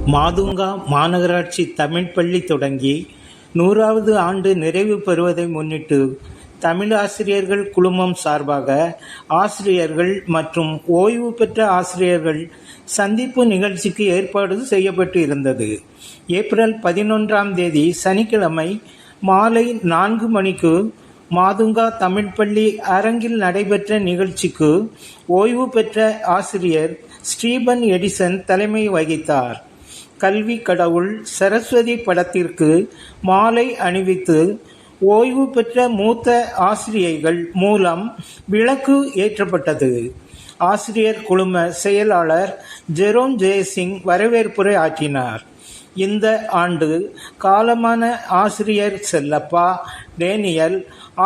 மாதுங்கா மாநகராட்சி தமிழ் பள்ளி தொடங்கி 100வது ஆண்டு நிறைவு பெறுவதை முன்னிட்டு தமிழ் ஆசிரியர்கள் குழுமம் சார்பாக ஆசிரியர்கள் மற்றும் ஓய்வு பெற்ற ஆசிரியர்கள் சந்திப்பு நிகழ்ச்சிக்கு ஏற்பாடு செய்யப்பட்டு இருந்தது. ஏப்ரல் 11ஆம் தேதி சனிக்கிழமை மாலை 4 மணிக்கு மாதுங்கா தமிழ் பள்ளி அரங்கில் நடைபெற்ற நிகழ்ச்சிக்கு ஓய்வு பெற்ற ஆசிரியர் ஸ்டீபன் எடிசன் தலைமை வகித்தார். கல்வி கடவுள் சரஸ்வதி படத்திற்கு மாலை அணிவித்து ஓய்வு பெற்ற மூத்த ஆசிரியைகள் மூலம் விளக்கு ஏற்றப்பட்டது. ஆசிரியர் குழும செயலாளர் ஜெரோம் ஜெயசிங் வரவேற்புரை ஆற்றினார். இந்த ஆண்டு காலமான ஆசிரியர் செல்லப்பா, டேனியல்,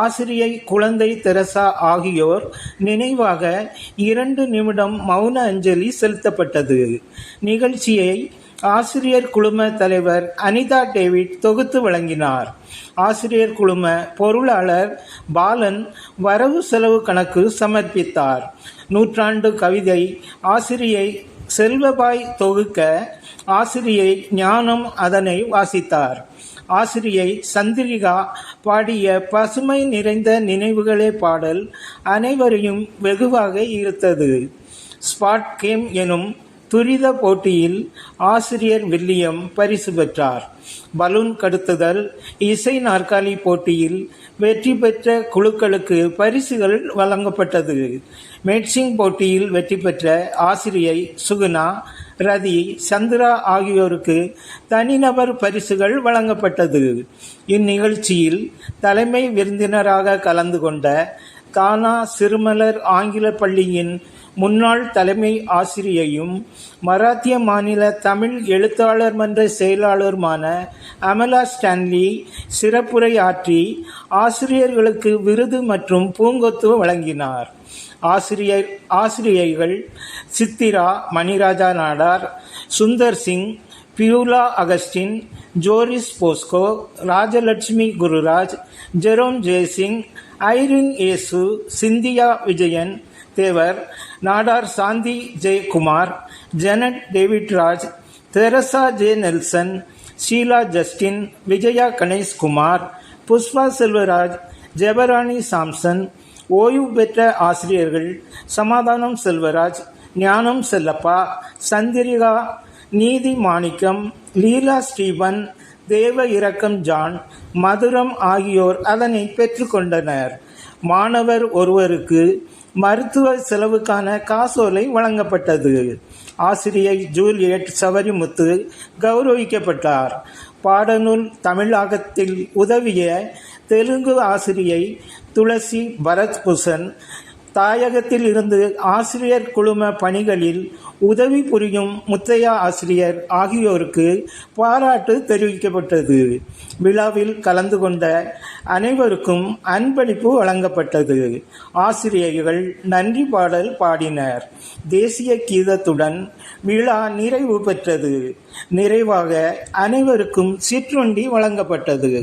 ஆசிரியை குழந்தை தெரசா ஆகியோர் நினைவாக 2 நிமிடம் மௌன அஞ்சலி செலுத்தப்பட்டது. நிகழ்ச்சியை ஆசிரியர் குழும தலைவர் அனிதா டேவிட் தொகுத்து வழங்கினார். ஆசிரியர் குழும பொருளாளர் பாலன் வரவு செலவு கணக்கு சமர்ப்பித்தார். நூற்றாண்டு கவிதை ஆசிரியை செல்வபாய் தொகுக்க ஆசிரியை ஞானம் அதனை வாசித்தார். ஆசிரியை சந்திரிகா பாடிய பசுமை நிறைந்த நினைவுகளே பாடல் அனைவரையும் வெகுவாக ஈர்த்தது. ஸ்பாட் கேம் எனும் துரித போட்டியில் ஆசிரியர் வில்லியம் பரிசு பெற்றார். பலூன் கடத்துதல், இசை நாற்காலி போட்டியில் வெற்றி பெற்ற குழுக்களுக்கு பரிசுகள் வழங்கப்பட்டது. மேட்சிங் போட்டியில் வெற்றி பெற்ற ஆசிரியை சுகுணா, ரதி, சந்திரா ஆகியோருக்கு தனிநபர் பரிசுகள் வழங்கப்பட்டது. இந்நிகழ்ச்சியில் தலைமை விருந்தினராக கலந்து கொண்ட தானா சிறுமலர் ஆங்கில பள்ளியின் முன்னாள் தலைமை ஆசிரியையும் மராத்திய மாநில தமிழ் எழுத்தாளர் மன்ற செயலாளருமான அமலா ஸ்டான்லி சிறப்புரை ஆற்றி ஆசிரியர்களுக்கு விருது மற்றும் பூங்கொத்து வழங்கினார். ஆசிரியைகள் Chithra Maniraja Nadar, Sundar Singh, Beulah Augustine, Joris Bosco, Rajalakshmi Gururaj, Jerome Jeyasingh, Irene Yesu, Cynthia Vijayan Devar, Nadar Shanthi Jeyakumar, Janet David Raj, Theresa J Nelson, Sheela Justin, Vijaya Ganeshkumar, Pushpa Selvaraj, Jebarani Samson, ஓய்வு பெற்ற ஆசிரியர்கள் சமாதானம் செல்வராஜ், ஞானம் செல்லப்பா, சந்திரிகா, நீதி மாணிக்கம், லீலா ஸ்டீபன், தேவ இரக்கம் ஜான், மதுரம் ஆகியோர் அதனை பெற்றுக்கொண்டனர். மாணவர் ஒருவருக்கு மருத்துவ செலவுக்கான காசோலை வழங்கப்பட்டது. ஆசிரியை ஜூலியட் சவரிமுத்து கௌரவிக்கப்பட்டார். பாடநூல் தமிழாக்கத்தில் உதவிய தெலுங்கு ஆசிரியை துளசி பரத்பூஷன், தாயகத்தில் இருந்து ஆசிரியர் குழும பணிகளில் உதவி புரியும் முத்தையா ஆசிரியர் ஆகியோருக்கு பாராட்டு தெரிவிக்கப்பட்டது. விழாவில் கலந்து கொண்ட அனைவருக்கும் அன்பளிப்பு வழங்கப்பட்டது. ஆசிரியர்கள் நன்றி பாடல் பாடினர். தேசிய கீதத்துடன் விழா நிறைவு பெற்றது. நிறைவாக அனைவருக்கும் சிற்றுண்டி வழங்கப்பட்டது.